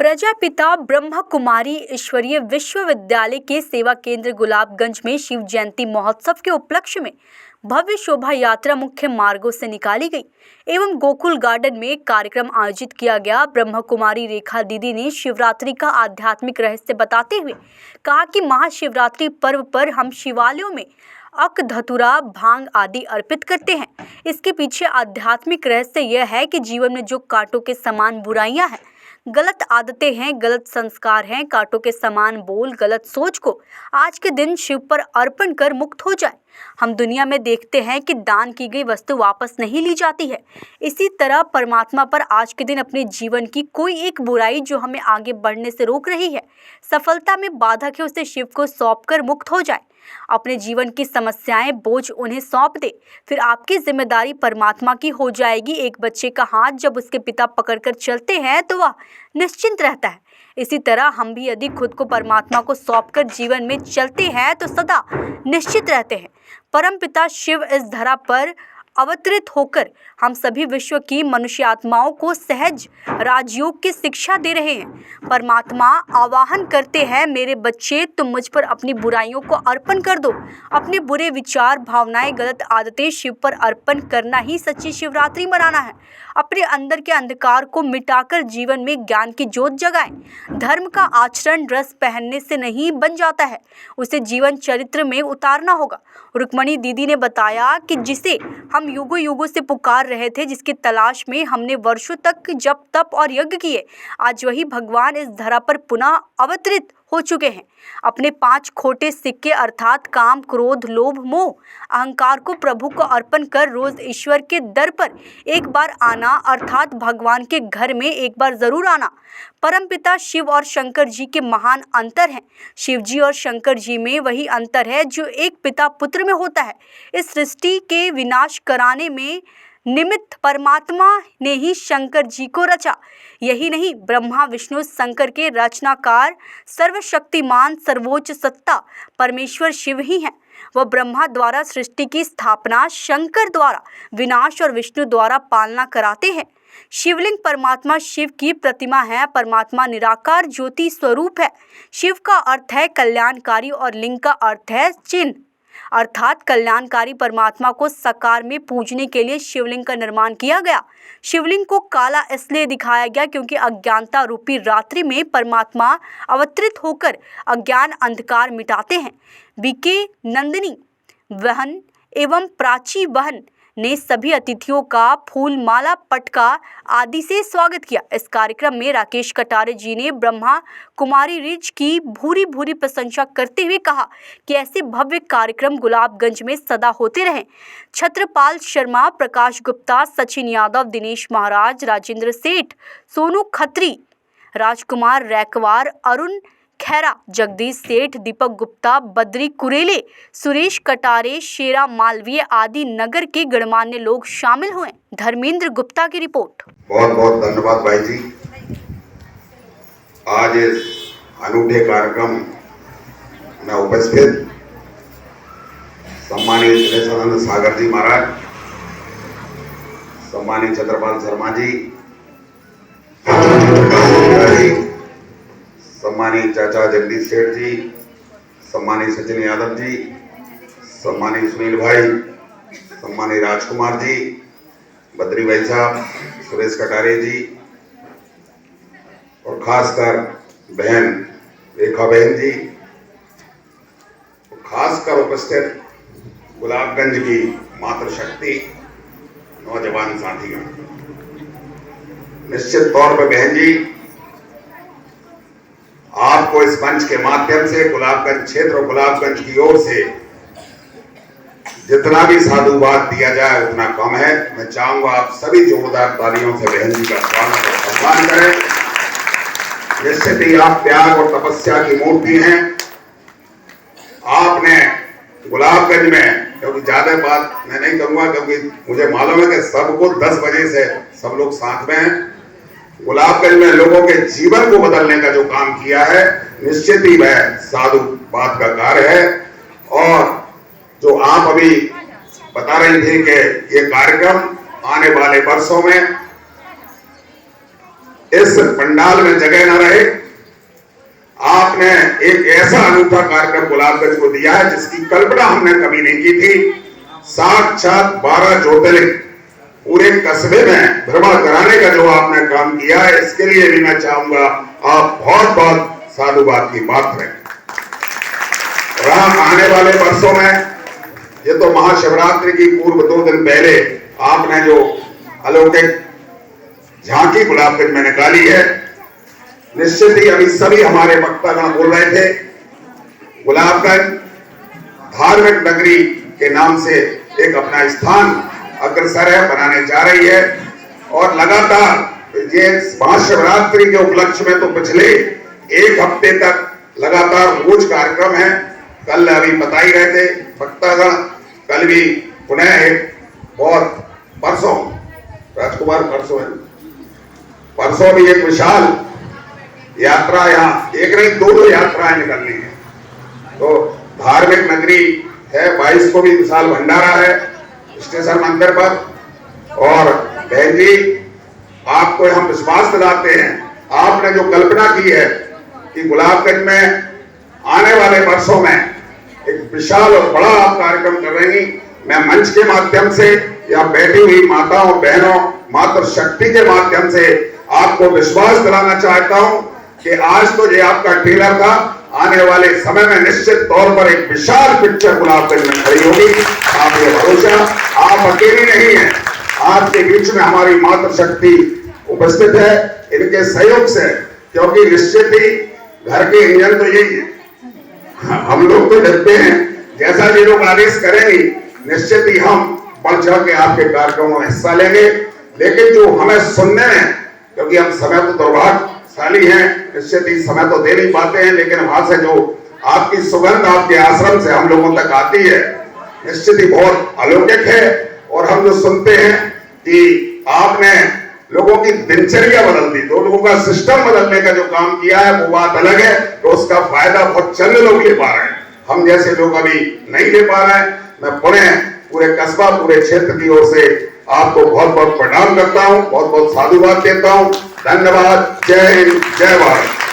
प्रजापिता ब्रह्म कुमारी ईश्वरीय विश्वविद्यालय के सेवा केंद्र गुलाबगंज में शिव जयंती महोत्सव के उपलक्ष्य में भव्य शोभा यात्रा मुख्य मार्गों से निकाली गई एवं गोकुल गार्डन में कार्यक्रम आयोजित किया गया। ब्रह्म कुमारी रेखा दीदी ने शिवरात्रि का आध्यात्मिक रहस्य बताते हुए कहा कि महाशिवरात्रि पर्व पर हम शिवालयों में अक धतुरा भांग आदि अर्पित करते हैं। इसके पीछे आध्यात्मिक रहस्य यह है कि जीवन में जो कांटों के समान बुराइयां हैं, गलत आदतें हैं, गलत संस्कार हैं, कांटों के समान बोल, गलत सोच को आज के दिन शिव पर अर्पण कर मुक्त हो जाए। हम दुनिया में देखते हैं कि दान की गई वस्तु वापस नहीं ली जाती है। इसी तरह परमात्मा पर आज के दिन अपने जीवन की कोई एक बुराई जो हमें आगे बढ़ने से रोक रही है, सफलता में बाधक है, उसे शिव को सौंपकर मुक्त हो जाए। अपने जीवन की समस्याएं, बोझ उन्हें सौंप दे, फिर आपकी जिम्मेदारी परमात्मा की हो जाएगी। एक बच्चे का हाथ जब उसके पिता पकड़कर चलते हैं तो वह निश्चिंत रहता है। इसी तरह हम भी यदि खुद को परमात्मा को सौंपकर जीवन में चलते हैं तो सदा निश्चित रहते हैं। परमपिता शिव इस धरा पर अवतरित होकर हम सभी विश्व की मनुष्य आत्माओं को सहज राजयोग की शिक्षा दे रहे हैं। परमात्मा आवाहन करते हैं, मेरे बच्चे तुम मुझ पर अपनी बुराइयों को अर्पण कर दो। अपने बुरे विचार, भावनाएं, गलत आदतें शिव पर अर्पण करना ही सच्ची शिवरात्रि मनाना है। अपने अंदर के अंधकार को मिटाकर जीवन में ज्ञान की ज्योत जगाएं। धर्म का आचरण रस पहनने से नहीं बन जाता है, उसे जीवन चरित्र में उतारना होगा। रुक्मणी दीदी ने बताया कि जिसे हम युगों युगों से पुकार रहे थे, जिसकी तलाश में हमने वर्षों तक जप तप और यज्ञ किए, आज वही भगवान इस धरा पर पुनः अवतरित हो चुके हैं। अपने 5 खोटे सिक्के अर्थात काम, क्रोध, लोभ, मोह, अहंकार को प्रभु को अर्पण कर रोज ईश्वर के दर पर एक बार आना अर्थात भगवान के घर में एक बार जरूर आना। परमपिता शिव और शंकर जी के महान अंतर हैं। शिव जी और शंकर जी में वही अंतर है जो एक पिता पुत्र में होता है। इस सृष्टि के विनाश कराने में निमित्त परमात्मा ने ही शंकर जी को रचा। यही नहीं, ब्रह्मा विष्णु शंकर के रचनाकार, सर्वशक्तिमान, सर्वोच्च सत्ता परमेश्वर शिव ही हैं। वह ब्रह्मा द्वारा सृष्टि की स्थापना, शंकर द्वारा विनाश और विष्णु द्वारा पालना कराते हैं। शिवलिंग परमात्मा शिव की प्रतिमा है। परमात्मा निराकार ज्योति स्वरूप है। शिव का अर्थ है कल्याणकारी और लिंग का अर्थ है चिन्ह अर्थात कल्याणकारी। परमात्मा को साकार में पूजने के लिए शिवलिंग का निर्माण किया गया। शिवलिंग को काला इसलिए दिखाया गया क्योंकि अज्ञानता रूपी रात्रि में परमात्मा अवतरित होकर अज्ञान अंधकार मिटाते हैं। बीके नंदिनी बहन एवं प्राची बहन ने सभी अतिथियों का फूल माला, पटका आदि से स्वागत किया। इस कार्यक्रम में राकेश कटारे जी ने ब्रह्मा कुमारी रिज की भूरी भूरी प्रशंसा करते हुए कहा कि ऐसे भव्य कार्यक्रम गुलाबगंज में सदा होते रहें। छत्रपाल शर्मा, प्रकाश गुप्ता, सचिन यादव, दिनेश महाराज, राजेंद्र सेठ, सोनू खत्री, राजकुमार रैकवार, अरुण खैरा, जगदीश सेठ, दीपक गुप्ता, बद्री कुरेले, सुरेश कटारे, शेरा मालवीय आदि नगर के गणमान्य लोग शामिल हुए। धर्मेंद्र गुप्ता की रिपोर्ट। बहुत बहुत धन्यवाद भाई जी। आज इस अनूठे कार्यक्रम में उपस्थित सम्मानित सुरेशानंद सागर जी महाराज, सम्मानित छत्रपाल शर्मा जी, सम्मानित चाचा जगदीश सेठ जी, सम्मानित सचिन यादव जी, सम्मानित सुनील भाई, सम्मानित राजकुमार जी, बद्री भाई साहब, सुरेश कटारे जी और खासकर बहन रेखा बहन जी, खासकर उपस्थित गुलाबगंज की मातृशक्ति नौजवान साथियों, निश्चित तौर पर बहन जी आपको इस मंच के माध्यम से गुलाबगंज क्षेत्र और गुलाबगंज की ओर से जितना भी साधुवाद दिया जाए उतना कम है। मैं चाहूंगा आप सभी जोरदार तालियों से बहन जी का स्वागत और सम्मान करें। निश्चित ही आप त्याग और तपस्या की मूर्ति हैं। आपने गुलाबगंज में, क्योंकि ज्यादा बात मैं नहीं करूंगा क्योंकि मुझे मालूम है कि सबको 10 बजे से सब लोग साथ में हैं। गुलाबगंज में लोगों के जीवन को बदलने का जो काम किया है, निश्चित ही वह साधुवाद का कार्य है। और जो आप अभी बता रही थी कि ये कार्यक्रम आने वाले वर्षों में इस पंडाल में जगह न रहे, आपने एक ऐसा अनूठा कार्यक्रम गुलाबगंज को दिया है जिसकी कल्पना हमने कभी नहीं की थी। साक्षात 12 ज्योतिर्लिंग पूरे कस्बे में भ्रमण कराने का जो आपने काम किया है, इसके लिए भी मैं चाहूंगा आप बहुत बहुत साधुवाद की पात्र हैं। आने वाले वर्षों में, ये तो महाशिवरात्रि की पूर्व 2 दिन पहले आपने जो अलौकिक झांकी गुलाबगंज में निकाली है, निश्चित ही अभी सभी हमारे वक्तागण बोल रहे थे, गुलाबगंज धार्मिक नगरी के नाम से एक अपना स्थान अग्रसर है, बनाने जा रही है। और लगातार ये महाशिवरात्रि के उपलक्ष्य में तो पिछले 1 हफ्ते तक लगातार रोज कार्यक्रम है। कल अभी बता ही रहे थे वक्तागण, कल भी पुनः एक और परसों राजकुमार परसों भी एक विशाल यात्रा, यहाँ एक नहीं 2 यात्राएं निकलनी है। तो धार्मिक नगरी है, 22 को भी विशाल भंडारा है स्टेशन मंदिर पर। और बहन जी, आपको हम विश्वास दिलाते हैं, आपने जो कल्पना की है कि गुलाबगंज में आने वाले वर्षों में एक विशाल और बड़ा आप कार्यक्रम करेंगी, मैं मंच के माध्यम से या बैठी हुई माताओं बहनों मातृ शक्ति के माध्यम से आपको विश्वास दिलाना चाहता हूं कि आज तो ये आपका ट्रेलर था, आने वाले समय में निश्चित तौर पर एक विशाल पिक्चर गुलाबगंज में खड़ी होगी। आप ये भरोसा, आप अकेली नहीं है, आपके बीच में हमारी मातृ शक्ति उपस्थित है, इनके सहयोग से, क्योंकि निश्चित ही घर के इंजन तो यही है, हम लोग तो डरते हैं, जैसा ये लोग आदेश करेंगे निश्चित ही हम बढ़ चढ़ के आपके कार्यक्रमों में हिस्सा लेंगे। लेकिन जो हमें सुनने में, क्योंकि हम समय तो दुर्भाग्यशाली हैं, निश्चित ही समय तो दे नहीं पाते हैं, लेकिन वहां से जो आपकी सुगंध आपके आश्रम से हम लोगों तक आती है, निश्चित ही बहुत अलौकिक है। और हम जो सुनते हैं कि आपने लोगों की दिनचर्या बदल दी, तो लोगों का सिस्टम बदलने का जो काम किया है वो बात अलग है, तो उसका फायदा बहुत चंद लोग ले पा रहे हैं, हम जैसे लोग अभी नहीं ले पा रहे हैं। मैं पुनः पूरे कस्बा, पूरे क्षेत्र की ओर से आपको बहुत बहुत प्रणाम करता हूं, बहुत बहुत साधुवाद देता हूं। धन्यवाद। जय हिंद, जय भारत।